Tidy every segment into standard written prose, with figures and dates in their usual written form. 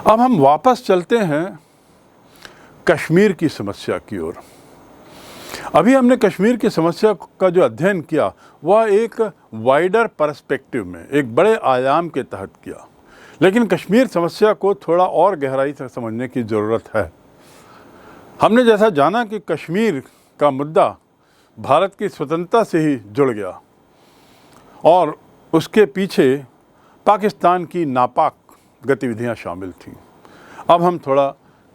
अब हम वापस चलते हैं कश्मीर की समस्या की ओर। अभी हमने कश्मीर की समस्या का जो अध्ययन किया वह एक वाइडर पर्सपेक्टिव में, एक बड़े आयाम के तहत किया, लेकिन कश्मीर समस्या को थोड़ा और गहराई से समझने की ज़रूरत है। हमने जैसा जाना कि कश्मीर का मुद्दा भारत की स्वतंत्रता से ही जुड़ गया और उसके पीछे पाकिस्तान की नापाक गतिविधियां शामिल थीं। अब हम थोड़ा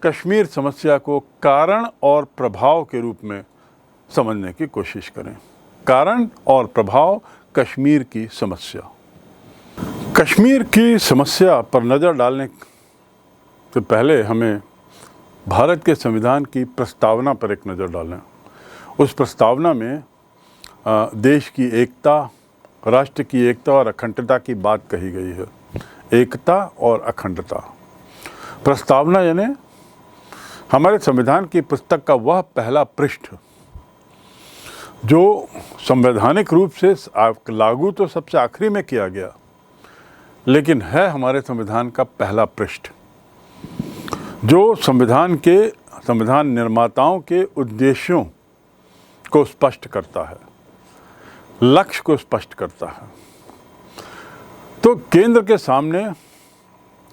कश्मीर समस्या को कारण और प्रभाव के रूप में समझने की कोशिश करें। कारण और प्रभाव कश्मीर की समस्या। कश्मीर की समस्या पर नज़र डालने से पहले हमें भारत के संविधान की प्रस्तावना पर एक नज़र डालें। उस प्रस्तावना में देश की एकता, राष्ट्र की एकता और अखंडता की बात कही गई है। एकता और अखंडता। प्रस्तावना यानी हमारे संविधान की पुस्तक का वह पहला पृष्ठ जो संवैधानिक रूप से लागू तो सबसे आखिरी में किया गया, लेकिन है हमारे संविधान का पहला पृष्ठ जो संविधान निर्माताओं के उद्देश्यों को स्पष्ट करता है, लक्ष्य को स्पष्ट करता है। तो केंद्र के सामने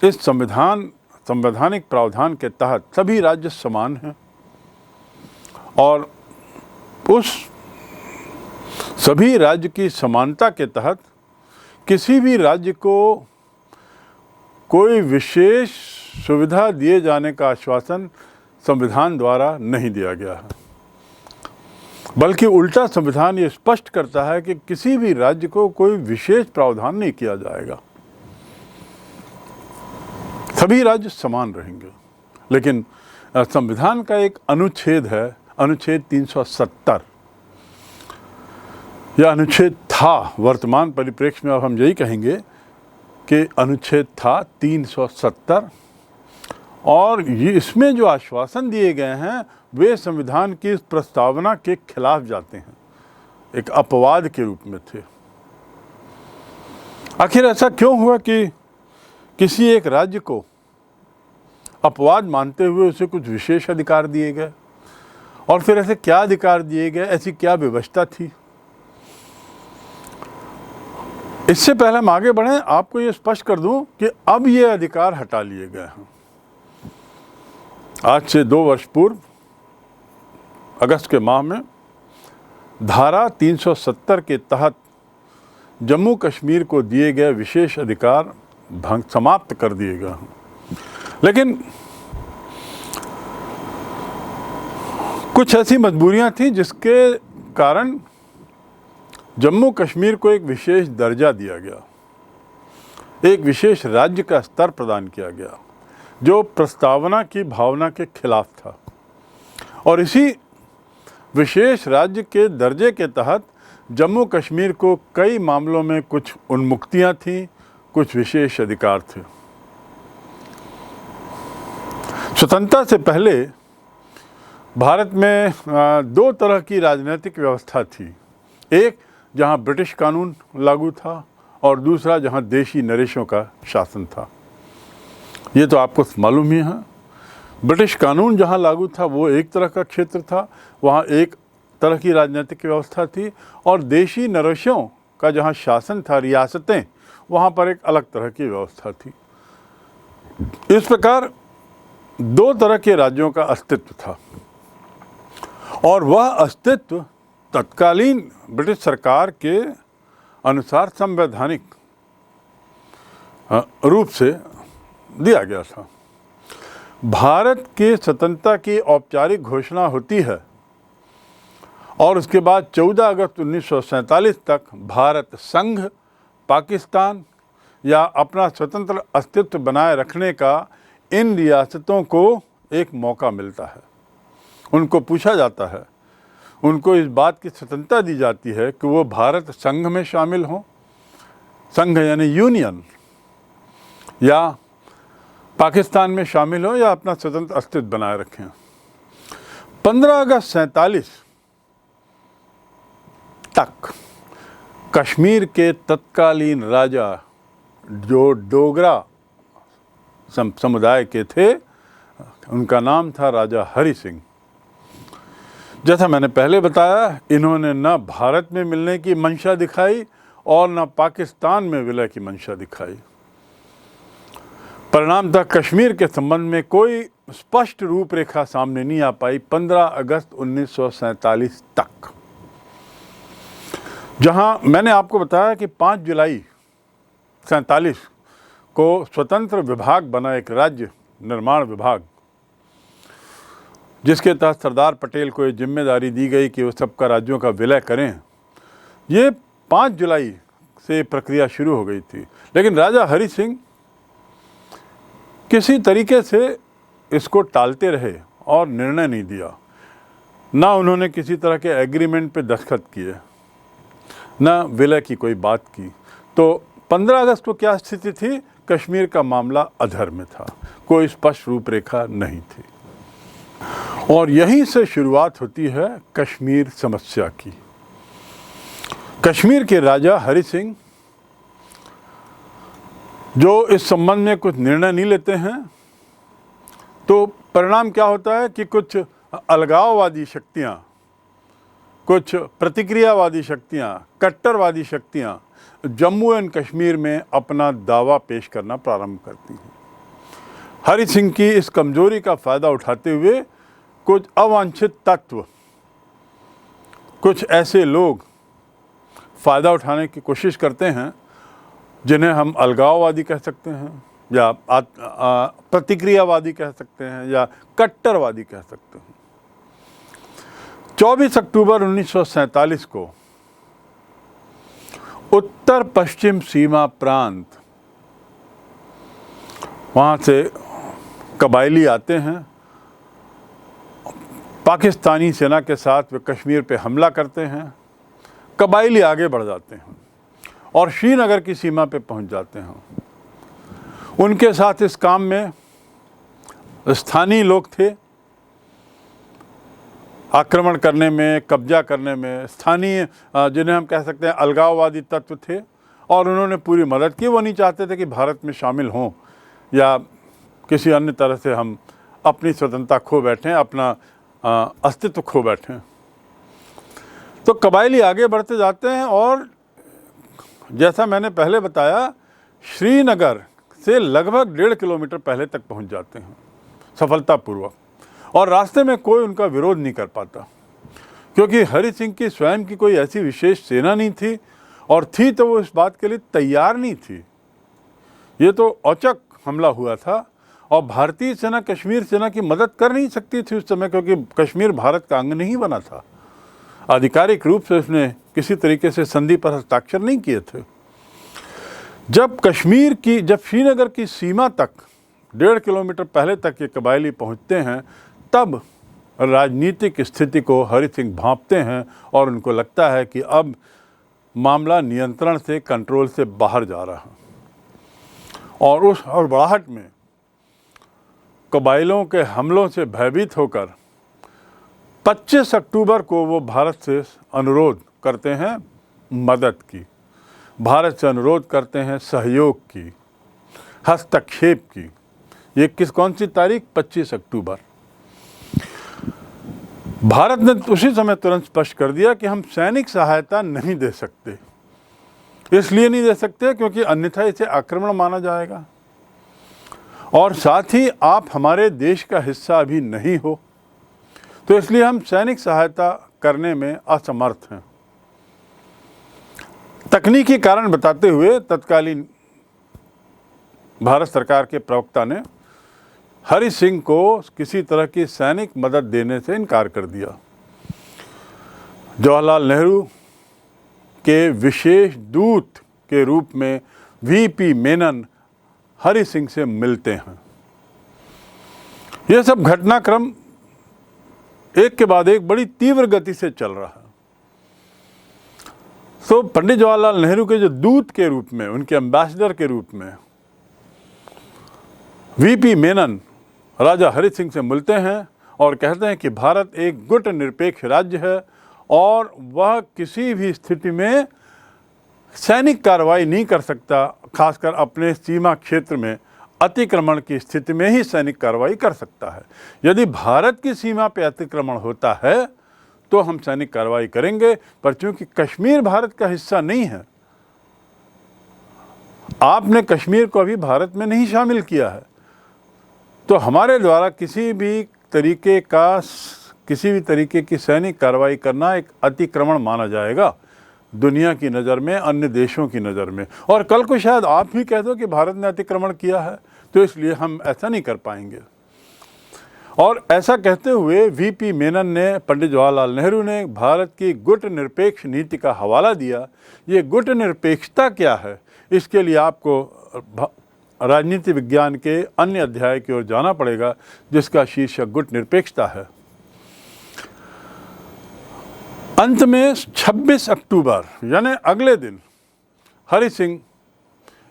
इस संवैधानिक प्रावधान के तहत सभी राज्य समान हैं और उस सभी राज्य की समानता के तहत किसी भी राज्य को कोई विशेष सुविधा दिए जाने का आश्वासन संविधान द्वारा नहीं दिया गया है, बल्कि उल्टा संविधान ये स्पष्ट करता है कि किसी भी राज्य को कोई विशेष प्रावधान नहीं किया जाएगा, सभी राज्य समान रहेंगे। लेकिन संविधान का एक अनुच्छेद है, अनुच्छेद 370, यह अनुच्छेद था, वर्तमान परिप्रेक्ष्य में अब हम यही कहेंगे कि अनुच्छेद था 370, और ये इसमें जो आश्वासन दिए गए हैं वे संविधान की इस प्रस्तावना के खिलाफ जाते हैं, एक अपवाद के रूप में थे। आखिर ऐसा क्यों हुआ कि किसी एक राज्य को अपवाद मानते हुए उसे कुछ विशेष अधिकार दिए गए, और फिर ऐसे क्या अधिकार दिए गए, ऐसी क्या व्यवस्था थी? इससे पहले हम आगे बढ़ें, आपको ये स्पष्ट कर दूं कि अब ये अधिकार हटा लिए गए हैं। आज से 2 वर्ष पूर्व अगस्त के माह में धारा 370 के तहत जम्मू कश्मीर को दिए गए विशेष अधिकार समाप्त कर दिए गए हैं। लेकिन कुछ ऐसी मजबूरियां थीं जिसके कारण जम्मू कश्मीर को एक विशेष दर्जा दिया गया, एक विशेष राज्य का स्तर प्रदान किया गया जो प्रस्तावना की भावना के खिलाफ था। और इसी विशेष राज्य के दर्जे के तहत जम्मू कश्मीर को कई मामलों में कुछ उन्मुक्तियां थीं, कुछ विशेष अधिकार थे। स्वतंत्रता से पहले भारत में 2 तरह की राजनीतिक व्यवस्था थी, एक जहां ब्रिटिश कानून लागू था और दूसरा जहां देशी नरेशों का शासन था। ये तो आपको मालूम ही है। ब्रिटिश कानून जहां लागू था वो एक तरह का क्षेत्र था, वहां एक तरह की राजनीतिक व्यवस्था थी, और देशी नरेशों का जहां शासन था, रियासतें, वहां पर एक अलग तरह की व्यवस्था थी। इस प्रकार 2 तरह के राज्यों का अस्तित्व था, और वह अस्तित्व तत्कालीन ब्रिटिश सरकार के अनुसार संवैधानिक रूप से दिया गया था। भारत की स्वतंत्रता की औपचारिक घोषणा होती है और उसके बाद 14 अगस्त 1947 तक भारत संघ, पाकिस्तान या अपना स्वतंत्र अस्तित्व बनाए रखने का इन रियासतों को एक मौका मिलता है। उनको पूछा जाता है, उनको इस बात की स्वतंत्रता दी जाती है कि वो भारत संघ में शामिल हों, संघ यानी यूनियन, या पाकिस्तान में शामिल हो या अपना स्वतंत्र अस्तित्व बनाए रखें। 15 अगस्त 47 तक कश्मीर के तत्कालीन राजा जो डोगरा समुदाय के थे। उनका नाम था राजा हरि सिंह। जैसा मैंने पहले बताया, इन्होंने न भारत में मिलने की मंशा दिखाई और न पाकिस्तान में विलय की मंशा दिखाई। परिणामतः कश्मीर के संबंध में कोई स्पष्ट रूपरेखा सामने नहीं आ पाई 15 अगस्त 1947 तक, जहां मैंने आपको बताया कि 5 जुलाई 47 को स्वतंत्र विभाग बना, एक राज्य निर्माण विभाग, जिसके तहत सरदार पटेल को ये जिम्मेदारी दी गई कि वो सबका राज्यों का विलय करें। ये 5 जुलाई से प्रक्रिया शुरू हो गई थी, लेकिन राजा हरि सिंह किसी तरीके से इसको टालते रहे और निर्णय नहीं दिया। ना उन्होंने किसी तरह के एग्रीमेंट पे दस्तखत किए, ना विलय की कोई बात की। तो 15 अगस्त को क्या स्थिति थी? कश्मीर का मामला अधर में था, कोई स्पष्ट रूपरेखा नहीं थी। और यहीं से शुरुआत होती है कश्मीर समस्या की। कश्मीर के राजा हरि सिंह जो इस संबंध में कुछ निर्णय नहीं लेते हैं, तो परिणाम क्या होता है कि कुछ अलगाववादी शक्तियां, कुछ प्रतिक्रियावादी शक्तियां, कट्टरवादी शक्तियां जम्मू एंड कश्मीर में अपना दावा पेश करना प्रारंभ करती हैं। हरि सिंह की इस कमजोरी का फ़ायदा उठाते हुए कुछ अवांछित तत्व, कुछ ऐसे लोग फ़ायदा उठाने की कोशिश करते हैं जिन्हें हम अलगाववादी कह सकते हैं, या प्रतिक्रियावादी कह सकते हैं, या कट्टरवादी कह सकते हैं। 24 अक्टूबर 1947 को उत्तर पश्चिम सीमा प्रांत, वहाँ से कबायली आते हैं, पाकिस्तानी सेना के साथ वे कश्मीर पे हमला करते हैं। कबायली आगे बढ़ जाते हैं और श्रीनगर की सीमा पे पहुंच जाते हैं। उनके साथ इस काम में स्थानीय लोग थे, आक्रमण करने में, कब्जा करने में स्थानीय, जिन्हें हम कह सकते हैं अलगाववादी तत्व थे, और उन्होंने पूरी मदद की। वो नहीं चाहते थे कि भारत में शामिल हों या किसी अन्य तरह से हम अपनी स्वतंत्रता खो बैठें, अपना अस्तित्व खो बैठें। तो कबायली आगे बढ़ते जाते हैं और जैसा मैंने पहले बताया, श्रीनगर से लगभग 1.5 किलोमीटर पहले तक पहुंच जाते हैं सफलतापूर्वक, और रास्ते में कोई उनका विरोध नहीं कर पाता, क्योंकि हरि सिंह की स्वयं की कोई ऐसी विशेष सेना नहीं थी, और थी तो वो इस बात के लिए तैयार नहीं थी। ये तो औचक हमला हुआ था और भारतीय सेना कश्मीर सेना की मदद कर नहीं सकती थी उस समय, क्योंकि कश्मीर भारत का अंग नहीं बना था। आधिकारिक रूप से उसने किसी तरीके से संधि पर हस्ताक्षर नहीं किए थे। जब श्रीनगर की सीमा तक 1.5 किलोमीटर पहले तक ये कबायली पहुंचते हैं, तब राजनीतिक स्थिति को हरि सिंह भांपते हैं और उनको लगता है कि अब मामला नियंत्रण से, कंट्रोल से बाहर जा रहा है। और उस हड़बड़ाहट में कबायलों के हमलों से भयभीत होकर 25 अक्टूबर को वो भारत से अनुरोध करते हैं मदद की, भारत से अनुरोध करते हैं सहयोग की, हस्तक्षेप की। ये कौन सी तारीख? 25 अक्टूबर। भारत ने उसी समय तुरंत स्पष्ट कर दिया कि हम सैनिक सहायता नहीं दे सकते। इसलिए नहीं दे सकते क्योंकि अन्यथा इसे आक्रमण माना जाएगा, और साथ ही आप हमारे देश का हिस्सा अभी नहीं हो, तो इसलिए हम सैनिक सहायता करने में असमर्थ हैं। तकनीकी कारण बताते हुए तत्कालीन भारत सरकार के प्रवक्ता ने हरि सिंह को किसी तरह की सैनिक मदद देने से इनकार कर दिया। जवाहरलाल नेहरू के विशेष दूत के रूप में वीपी मेनन हरि सिंह से मिलते हैं। यह सब घटनाक्रम एक के बाद एक बड़ी तीव्र गति से चल रहा है। तो पंडित जवाहरलाल नेहरू के जो दूत के रूप में, उनके एम्बेसडर के रूप में वीपी मेनन राजा हरि सिंह से मिलते हैं और कहते हैं कि भारत एक गुट निरपेक्ष राज्य है और वह किसी भी स्थिति में सैनिक कार्रवाई नहीं कर सकता, खासकर अपने सीमा क्षेत्र में अतिक्रमण की स्थिति में ही सैनिक कार्रवाई कर सकता है। यदि भारत की सीमा पर अतिक्रमण होता है तो हम सैनिक कार्रवाई करेंगे, पर चूंकि कश्मीर भारत का हिस्सा नहीं है, आपने कश्मीर को अभी भारत में नहीं शामिल किया है, तो हमारे द्वारा किसी भी तरीके की सैनिक कार्रवाई करना एक अतिक्रमण माना जाएगा दुनिया की नज़र में, अन्य देशों की नज़र में। और कल को शायद आप भी कह दो कि भारत ने अतिक्रमण किया है, तो इसलिए हम ऐसा नहीं कर पाएंगे। और ऐसा कहते हुए वीपी मेनन ने, पंडित जवाहरलाल नेहरू ने भारत की गुट निरपेक्ष नीति का हवाला दिया। ये गुट निरपेक्षता क्या है, इसके लिए आपको राजनीति विज्ञान के अन्य अध्याय की ओर जाना पड़ेगा, जिसका शीर्षक गुट निरपेक्षता है। अंत में 26 अक्टूबर यानी अगले दिन Hari Singh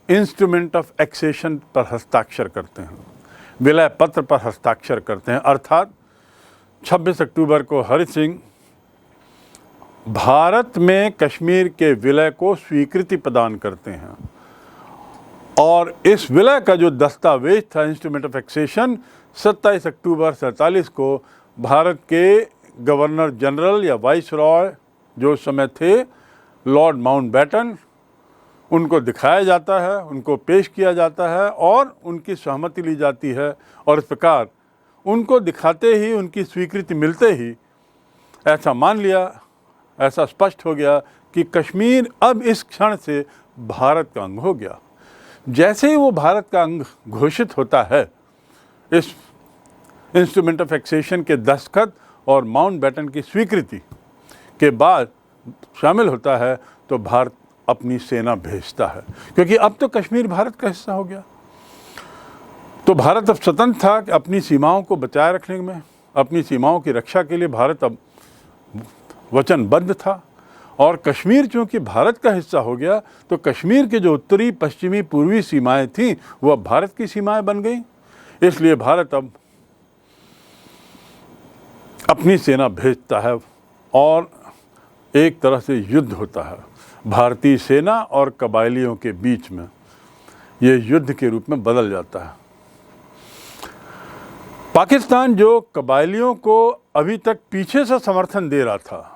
instrument of accession पर हस्ताक्षर करते हैं, विलय पत्र पर हस्ताक्षर करते हैं। अर्थात 26 अक्टूबर को हरि सिंह भारत में कश्मीर के विलय को स्वीकृति प्रदान करते हैं। और इस विलय का जो दस्तावेज था, इंस्ट्रूमेंट ऑफ एक्सेशन, 27 अक्टूबर 47 को भारत के गवर्नर जनरल या वाइस रॉय जो उस समय थे, लॉर्ड माउंटबेटन, उनको दिखाया जाता है, उनको पेश किया जाता है और उनकी सहमति ली जाती है। और इस प्रकार उनको दिखाते ही, उनकी स्वीकृति मिलते ही ऐसा मान लिया, ऐसा स्पष्ट हो गया कि कश्मीर अब इस क्षण से भारत का अंग हो गया। जैसे ही वो भारत का अंग घोषित होता है, इस इंस्ट्रूमेंट ऑफ एक्सेशन के दस्तखत और माउंटबेटन की स्वीकृति के बाद शामिल होता है, तो भारत अपनी सेना भेजता है, क्योंकि अब तो कश्मीर भारत का हिस्सा हो गया। तो भारत अब स्वतंत्र था कि अपनी सीमाओं को बचाए रखने में, अपनी सीमाओं की रक्षा के लिए भारत अब वचनबद्ध था। और कश्मीर चूँकि भारत का हिस्सा हो गया, तो कश्मीर के जो उत्तरी, पश्चिमी, पूर्वी सीमाएं थीं, वो अब भारत की सीमाएं बन गई। इसलिए भारत अब अपनी सेना भेजता है और एक तरह से युद्ध होता है भारतीय सेना और कबायलियों के बीच में। ये युद्ध के रूप में बदल जाता है। पाकिस्तान जो कबायलियों को अभी तक पीछे से समर्थन दे रहा था,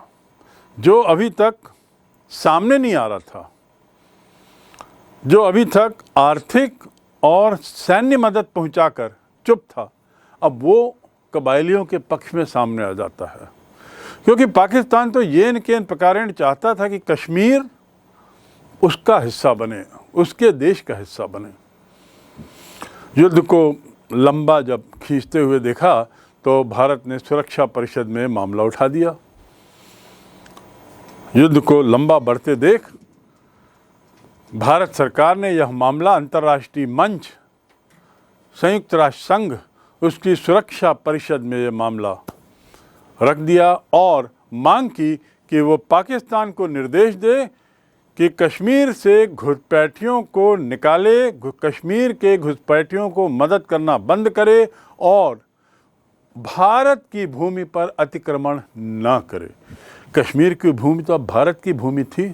जो अभी तक सामने नहीं आ रहा था, जो अभी तक आर्थिक और सैन्य मदद पहुंचाकर चुप था, अब वो कबायलियों के पक्ष में सामने आ जाता है। क्योंकि पाकिस्तान तो ये न के प्रकारेण चाहता था कि कश्मीर उसका हिस्सा बने, उसके देश का हिस्सा बने। युद्ध को लंबा जब खींचते हुए देखा, तो भारत ने सुरक्षा परिषद में मामला उठा दिया। युद्ध को लंबा बढ़ते देख भारत सरकार ने यह मामला अंतर्राष्ट्रीय मंच, संयुक्त राष्ट्र संघ, उसकी सुरक्षा परिषद में यह मामला रख दिया और मांग की कि वो पाकिस्तान को निर्देश दे कि कश्मीर से घुसपैठियों को निकाले, कश्मीर के घुसपैठियों को मदद करना बंद करे और भारत की भूमि पर अतिक्रमण न करे। कश्मीर की भूमि तो अब भारत की भूमि थी,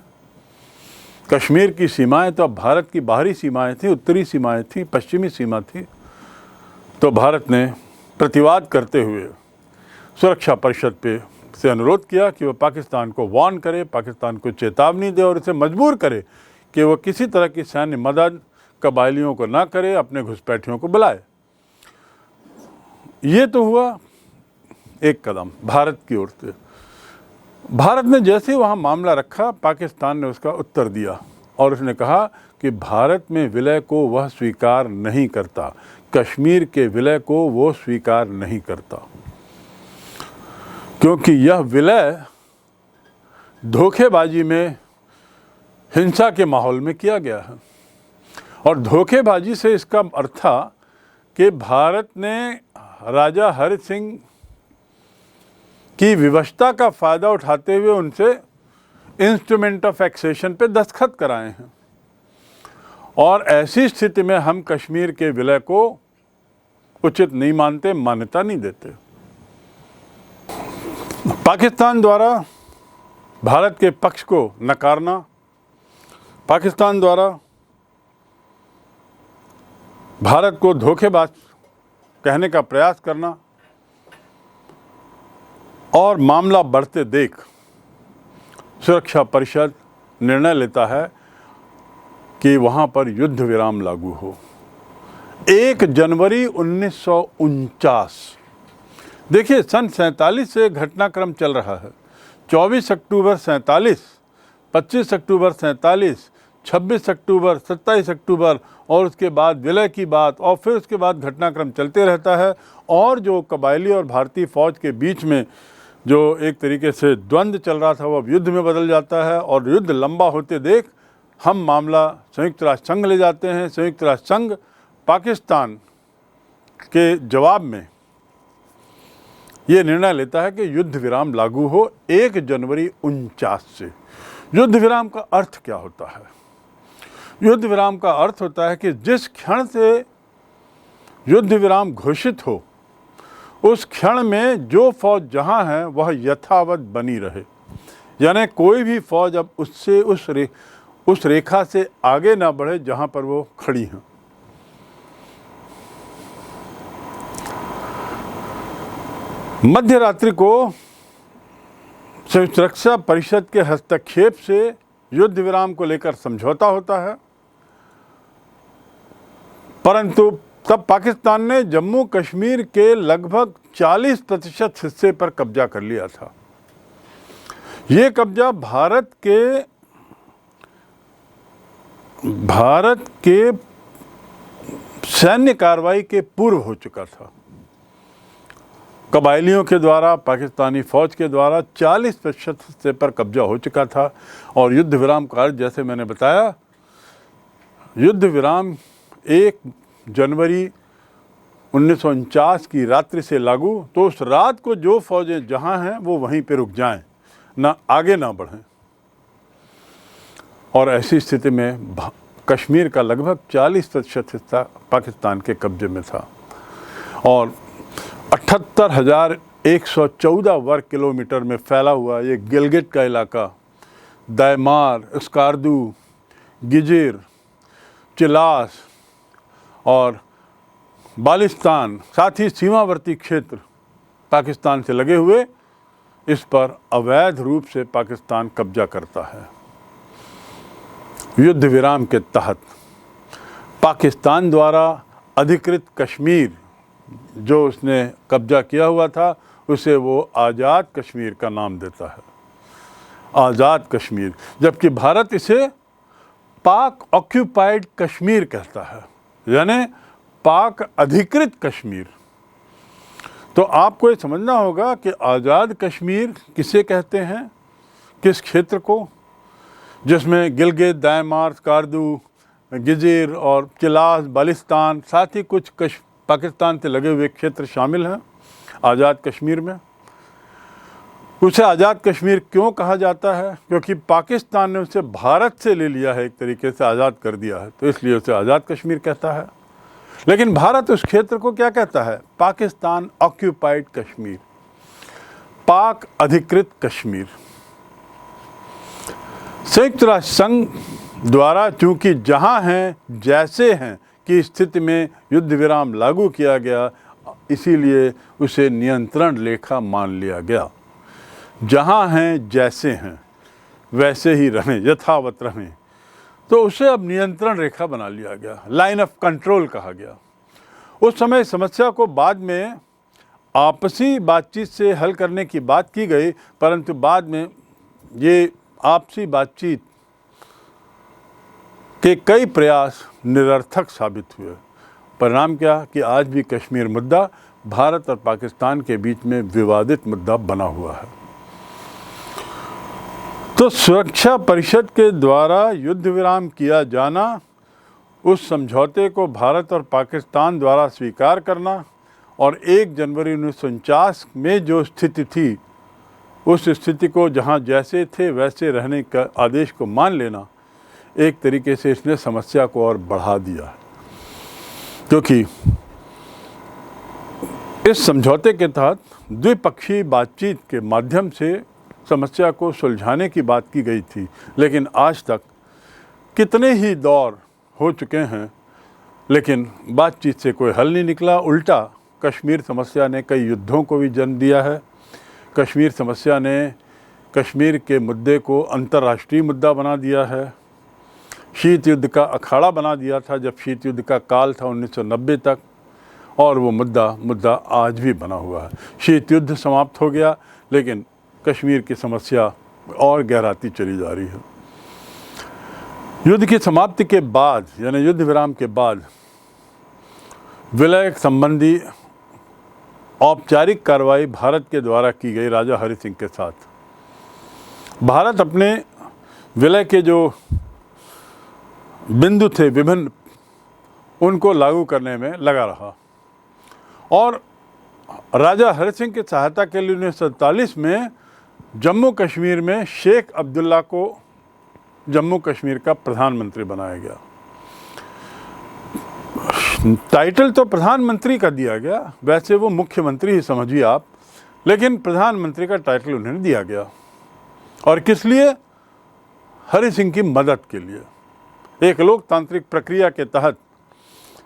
कश्मीर की सीमाएं तो अब भारत की बाहरी सीमाएं थी, उत्तरी सीमाएं थी, पश्चिमी सीमा थी। तो भारत ने प्रतिवाद करते हुए सुरक्षा परिषद पे से अनुरोध किया कि वो पाकिस्तान को वार्न करे, पाकिस्तान को चेतावनी दे और इसे मजबूर करे कि वो किसी तरह की सैन्य मदद कबायलियों को ना करे, अपने घुसपैठियों को बुलाए। ये तो हुआ एक कदम भारत की ओर से। भारत ने जैसे ही वहाँ मामला रखा, पाकिस्तान ने उसका उत्तर दिया और उसने कहा कि भारत में विलय को वह स्वीकार नहीं करता, कश्मीर के विलय को वो स्वीकार नहीं करता, क्योंकि यह विलय धोखेबाजी में, हिंसा के माहौल में किया गया है। और धोखेबाजी से इसका अर्थ था कि भारत ने राजा हरि सिंह की विवशता का फ़ायदा उठाते हुए उनसे इंस्ट्रूमेंट ऑफ एक्सेशन पे दस्तखत कराए हैं। और ऐसी स्थिति में हम कश्मीर के विलय को उचित नहीं मानते, मान्यता नहीं देते। पाकिस्तान द्वारा भारत के पक्ष को नकारना, पाकिस्तान द्वारा भारत को धोखेबाज कहने का प्रयास करना और मामला बढ़ते देख सुरक्षा परिषद निर्णय लेता है कि वहाँ पर युद्ध विराम लागू हो। 1 जनवरी 1949, देखिए सन 47 से घटनाक्रम चल रहा है। 24 अक्टूबर 47, 25 अक्टूबर 47, 26 अक्टूबर, 27 अक्टूबर और उसके बाद विलय की बात और फिर उसके बाद घटनाक्रम चलते रहता है। और जो कबायली और भारतीय फौज के बीच में जो एक तरीके से द्वंद्व चल रहा था वो अब युद्ध में बदल जाता है और युद्ध लंबा होते देख हम मामला संयुक्त राष्ट्र संघ ले जाते हैं। संयुक्त राष्ट्र संघ पाकिस्तान के जवाब में ये निर्णय लेता है कि युद्ध विराम लागू हो 1 जनवरी 49 से। युद्ध विराम का अर्थ क्या होता है? युद्ध विराम का अर्थ होता है कि जिस क्षण से युद्ध विराम घोषित हो उस क्षण में जो फौज जहां है वह यथावत बनी रहे, यानी कोई भी फौज अब उससे उस रेखा से आगे ना बढ़े जहां पर वो खड़ी हैं। मध्य रात्रि को संयुक्त सुरक्षा परिषद के हस्तक्षेप से युद्ध विराम को लेकर समझौता होता है, परंतु तब पाकिस्तान ने जम्मू कश्मीर के लगभग 40% हिस्से पर कब्जा कर लिया था। ये कब्जा भारत के सैन्य कार्रवाई के पूर्व हो चुका था। कबायलियों के द्वारा, पाकिस्तानी फौज के द्वारा 40% हिस्से पर कब्जा हो चुका था और युद्ध विराम का अर्थ जैसे मैंने बताया, युद्ध विराम 1 जनवरी 1949 की रात्रि से लागू, तो उस रात को जो फौजें जहां हैं वो वहीं पे रुक जाएं, ना आगे ना बढ़ें। और ऐसी स्थिति में कश्मीर का लगभग 40% हिस्सा पाकिस्तान के कब्जे में था और 78,114 वर्ग किलोमीटर में फैला हुआ ये गिलगित का इलाका, दैमार, स्कार्दू, गिजिर, चिलास और बालिस्तान, साथ ही सीमावर्ती क्षेत्र पाकिस्तान से लगे हुए, इस पर अवैध रूप से पाकिस्तान कब्जा करता है। युद्ध विराम के तहत पाकिस्तान द्वारा अधिकृत कश्मीर जो उसने कब्जा किया हुआ था उसे वो आज़ाद कश्मीर का नाम देता है, आज़ाद कश्मीर, जबकि भारत इसे पाक ऑक्यूपाइड कश्मीर कहता है, यानी पाक अधिकृत कश्मीर। तो आपको ये समझना होगा कि आज़ाद कश्मीर किसे कहते हैं, किस क्षेत्र को, जिसमें गिलगित, दैमार, स्कार्दू, गिजिर और चिलास, बालिस्तान, साथ ही कुछ पाकिस्तान से लगे हुए क्षेत्र शामिल हैं आज़ाद कश्मीर में। उसे आज़ाद कश्मीर क्यों कहा जाता है? क्योंकि पाकिस्तान ने उसे भारत से ले लिया है, एक तरीके से आज़ाद कर दिया है, तो इसलिए उसे आज़ाद कश्मीर कहता है। लेकिन भारत उस क्षेत्र को क्या कहता है? पाकिस्तान ऑक्यूपाइड कश्मीर, पाक अधिकृत कश्मीर। संयुक्त राष्ट्र संघ द्वारा चूंकि जहां हैं जैसे हैं की स्थिति में युद्ध विराम लागू किया गया, इसीलिए उसे नियंत्रण रेखा मान लिया गया। जहां हैं जैसे हैं वैसे ही रहें, यथावत रहें, तो उसे अब नियंत्रण रेखा बना लिया गया, लाइन ऑफ कंट्रोल कहा गया। उस समय समस्या को बाद में आपसी बातचीत से हल करने की बात की गई, परंतु बाद में ये आपसी बातचीत के कई प्रयास निरर्थक साबित हुए। परिणाम क्या कि आज भी कश्मीर मुद्दा भारत और पाकिस्तान के बीच में विवादित मुद्दा बना हुआ है। तो सुरक्षा परिषद के द्वारा युद्ध विराम किया जाना, उस समझौते को भारत और पाकिस्तान द्वारा स्वीकार करना और 1 जनवरी 1949 में जो स्थिति थी उस स्थिति को जहां जैसे थे वैसे रहने का आदेश को मान लेना, एक तरीके से इसने समस्या को और बढ़ा दिया है। क्योंकि इस समझौते के तहत द्विपक्षीय बातचीत के माध्यम से समस्या को सुलझाने की बात की गई थी, लेकिन आज तक कितने ही दौर हो चुके हैं लेकिन बातचीत से कोई हल नहीं निकला। उल्टा कश्मीर समस्या ने कई युद्धों को भी जन्म दिया है। कश्मीर समस्या ने कश्मीर के मुद्दे को अंतर्राष्ट्रीय मुद्दा बना दिया है। शीत युद्ध का अखाड़ा बना दिया था जब शीत युद्ध का काल था 1990 तक, और वो मुद्दा आज भी बना हुआ है। शीत युद्ध समाप्त हो गया, लेकिन कश्मीर की समस्या और गहराती चली जा रही है। युद्ध की समाप्ति के बाद, यानी युद्ध विराम के बाद, विलय संबंधी औपचारिक कार्रवाई भारत के द्वारा की गई राजा हरि सिंह के साथ। भारत अपने विलय के जो बिंदु थे विभिन्न, उनको लागू करने में लगा रहा, और राजा हरि सिंह की सहायता के लिए 1947 में जम्मू कश्मीर में शेख अब्दुल्ला को जम्मू कश्मीर का प्रधानमंत्री बनाया गया। टाइटल तो प्रधानमंत्री का दिया गया, वैसे वो मुख्यमंत्री ही समझिए आप, लेकिन प्रधानमंत्री का टाइटल उन्हें दिया गया। और किस लिए? हरि सिंह की मदद के लिए। एक लोकतांत्रिक प्रक्रिया के तहत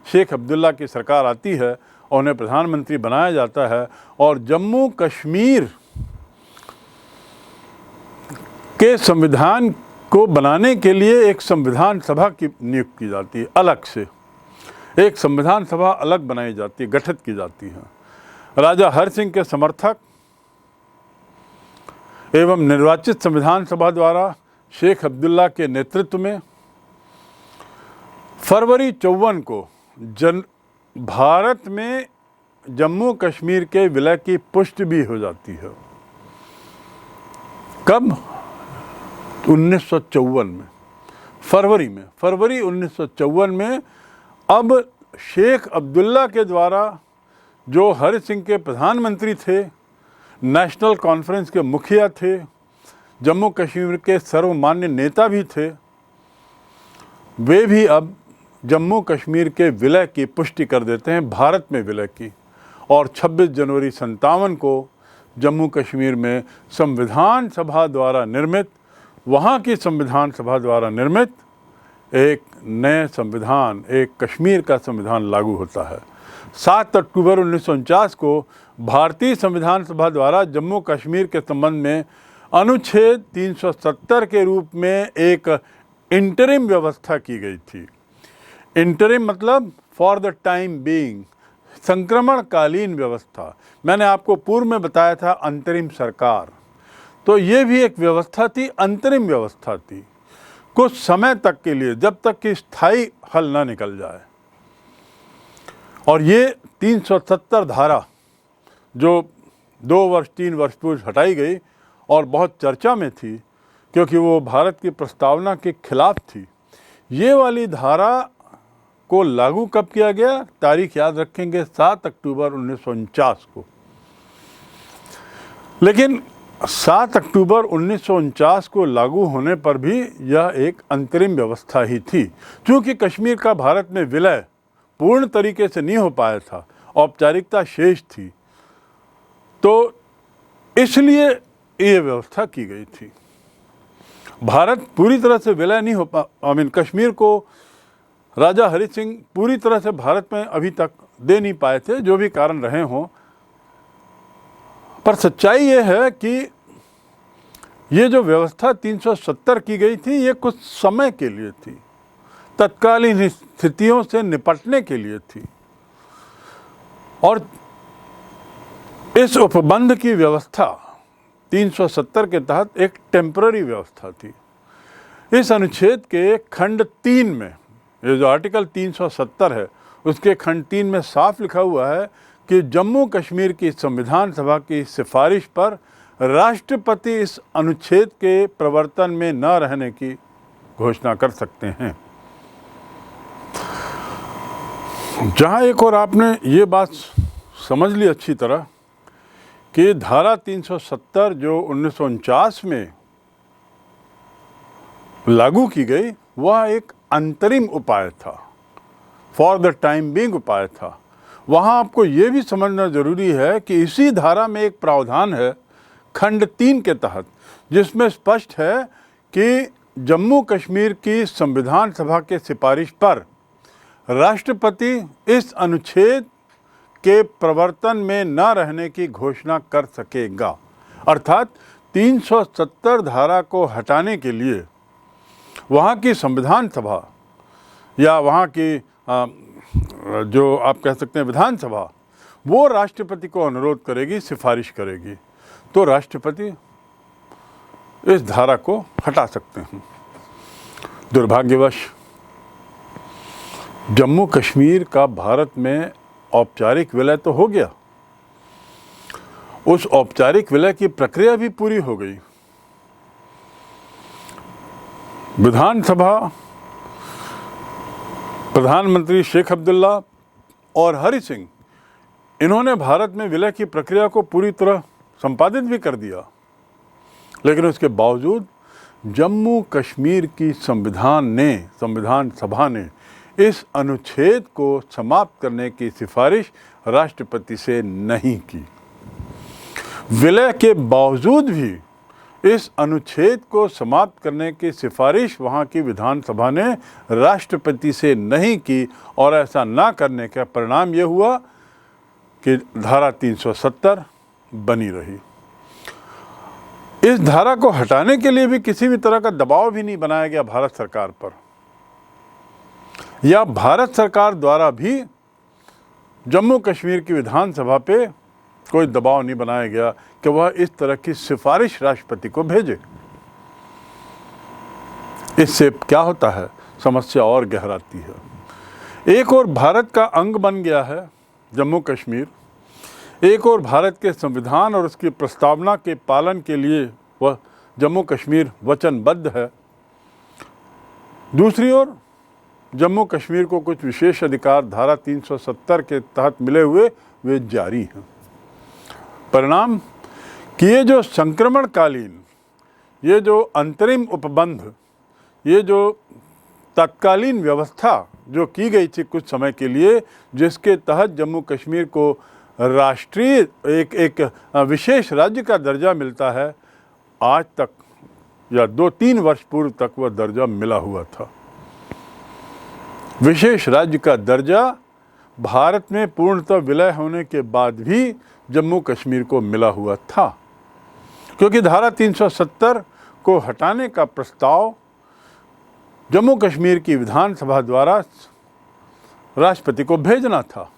शेख अब्दुल्ला की सरकार आती है और उन्हें प्रधानमंत्री बनाया जाता है, और जम्मू कश्मीर के संविधान को बनाने के लिए एक संविधान सभा की नियुक्ति की जाती है। अलग से एक संविधान सभा अलग बनाई जाती है, गठित की जाती है। राजा हरि सिंह के समर्थक एवं निर्वाचित संविधान सभा द्वारा शेख अब्दुल्ला के नेतृत्व में फरवरी 54 को भारत में जम्मू कश्मीर के विलय की पुष्टि भी हो जाती है। कब? 1954 में, फरवरी 1954 में। अब शेख अब्दुल्ला के द्वारा, जो हरि सिंह के प्रधानमंत्री थे, नेशनल कॉन्फ्रेंस के मुखिया थे, जम्मू कश्मीर के सर्वमान्य नेता भी थे, वे भी अब जम्मू कश्मीर के विलय की पुष्टि कर देते हैं, भारत में विलय की। और 26 जनवरी 57 को जम्मू कश्मीर में संविधान सभा द्वारा निर्मित, वहाँ की संविधान सभा द्वारा निर्मित एक नए संविधान, एक कश्मीर का संविधान लागू होता है। 7 अक्टूबर 1949 को भारतीय संविधान सभा द्वारा जम्मू कश्मीर के संबंध में अनुच्छेद 370 के रूप में एक इंटरिम व्यवस्था की गई थी। इंटरिम मतलब फॉर द टाइम बीइंग, संक्रमणकालीन व्यवस्था। मैंने आपको पूर्व में बताया था अंतरिम सरकार, तो ये भी एक व्यवस्था थी, अंतरिम व्यवस्था थी, कुछ समय तक के लिए, जब तक कि स्थायी हल ना निकल जाए। और ये 370 धारा जो 2 वर्ष 3 वर्ष पूर्व हटाई गई और बहुत चर्चा में थी, क्योंकि वो भारत की प्रस्तावना के खिलाफ थी। ये वाली धारा को लागू कब किया गया? तारीख याद रखेंगे, 7 अक्टूबर 1949 को। लेकिन 7 अक्टूबर 1949 को लागू होने पर भी यह एक अंतरिम व्यवस्था ही थी, क्योंकि कश्मीर का भारत में विलय पूर्ण तरीके से नहीं हो पाया था, औपचारिकता शेष थी, तो इसलिए ये व्यवस्था की गई थी। भारत पूरी तरह से विलय नहीं हो कश्मीर को राजा हरि सिंह पूरी तरह से भारत में अभी तक दे नहीं पाए थे, जो भी कारण रहे हों। पर सच्चाई ये है कि ये जो व्यवस्था 370 की गई थी, ये कुछ समय के लिए थी, तत्कालीन स्थितियों से निपटने के लिए थी, और इस उपबंध की व्यवस्था 370 के तहत एक टेम्पररी व्यवस्था थी। इस अनुच्छेद के खंड 3 में, ये जो आर्टिकल 370 है, उसके खंड 3 में साफ लिखा हुआ है कि जम्मू कश्मीर की संविधान सभा की सिफारिश पर राष्ट्रपति इस अनुच्छेद के प्रवर्तन में न रहने की घोषणा कर सकते हैं। जहाँ एक और आपने ये बात समझ ली अच्छी तरह कि धारा 370 जो 1949 में लागू की गई, वह एक अंतरिम उपाय था, फॉर द टाइम बीइंग उपाय था। वहाँ आपको ये भी समझना जरूरी है कि इसी धारा में एक प्रावधान है खंड 3 के तहत, जिसमें स्पष्ट है कि जम्मू कश्मीर की संविधान सभा के सिफारिश पर राष्ट्रपति इस अनुच्छेद के प्रवर्तन में न रहने की घोषणा कर सकेगा। अर्थात 370 धारा को हटाने के लिए वहाँ की संविधान सभा या वहाँ की जो आप कह सकते हैं विधानसभा, वो राष्ट्रपति को अनुरोध करेगी, सिफारिश करेगी, तो राष्ट्रपति इस धारा को हटा सकते हैं। दुर्भाग्यवश जम्मू कश्मीर का भारत में औपचारिक विलय तो हो गया, उस औपचारिक विलय की प्रक्रिया भी पूरी हो गई। विधानसभा, प्रधानमंत्री शेख अब्दुल्ला और हरि सिंह, इन्होंने भारत में विलय की प्रक्रिया को पूरी तरह संपादित भी कर दिया, लेकिन उसके बावजूद जम्मू कश्मीर की संविधान सभा ने इस अनुच्छेद को समाप्त करने की सिफारिश राष्ट्रपति से नहीं की। विलय के बावजूद भी इस अनुच्छेद को समाप्त करने की सिफारिश वहाँ की विधानसभा ने राष्ट्रपति से नहीं की, और ऐसा ना करने का परिणाम ये हुआ कि धारा 370 बनी रही। इस धारा को हटाने के लिए भी किसी भी तरह का दबाव भी नहीं बनाया गया भारत सरकार पर, या भारत सरकार द्वारा भी जम्मू कश्मीर की विधानसभा पे कोई दबाव नहीं बनाया गया कि वह इस तरह की सिफारिश राष्ट्रपति को भेजे। इससे क्या होता है, समस्या और गहराती है। एक और भारत का अंग बन गया है जम्मू कश्मीर, एक और भारत के संविधान और उसकी प्रस्तावना के पालन के लिए वह जम्मू कश्मीर वचनबद्ध है। दूसरी ओर जम्मू कश्मीर को कुछ विशेष अधिकार धारा 370 के तहत मिले हुए वे जारी हैं। परिणाम कि ये जो संक्रमणकालीन, ये जो अंतरिम उपबंध, ये जो तत्कालीन व्यवस्था जो की गई थी कुछ समय के लिए, जिसके तहत जम्मू कश्मीर को राष्ट्रीय एक विशेष राज्य का दर्जा मिलता है, आज तक या 2-3 वर्ष पूर्व तक वह दर्जा मिला हुआ था। विशेष राज्य का दर्जा भारत में पूर्णतः विलय होने के बाद भी जम्मू कश्मीर को मिला हुआ था, क्योंकि धारा 370 को हटाने का प्रस्ताव जम्मू कश्मीर की विधानसभा द्वारा राष्ट्रपति को भेजना था,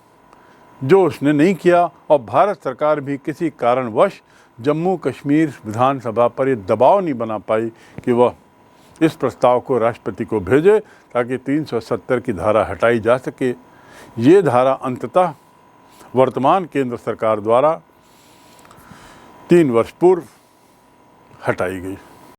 जो उसने नहीं किया, और भारत सरकार भी किसी कारणवश जम्मू कश्मीर विधानसभा पर ये दबाव नहीं बना पाई कि वह इस प्रस्ताव को राष्ट्रपति को भेजे ताकि 370 की धारा हटाई जा सके। ये धारा अंततः वर्तमान केंद्र सरकार द्वारा 3 वर्ष पूर्व हटाई गई।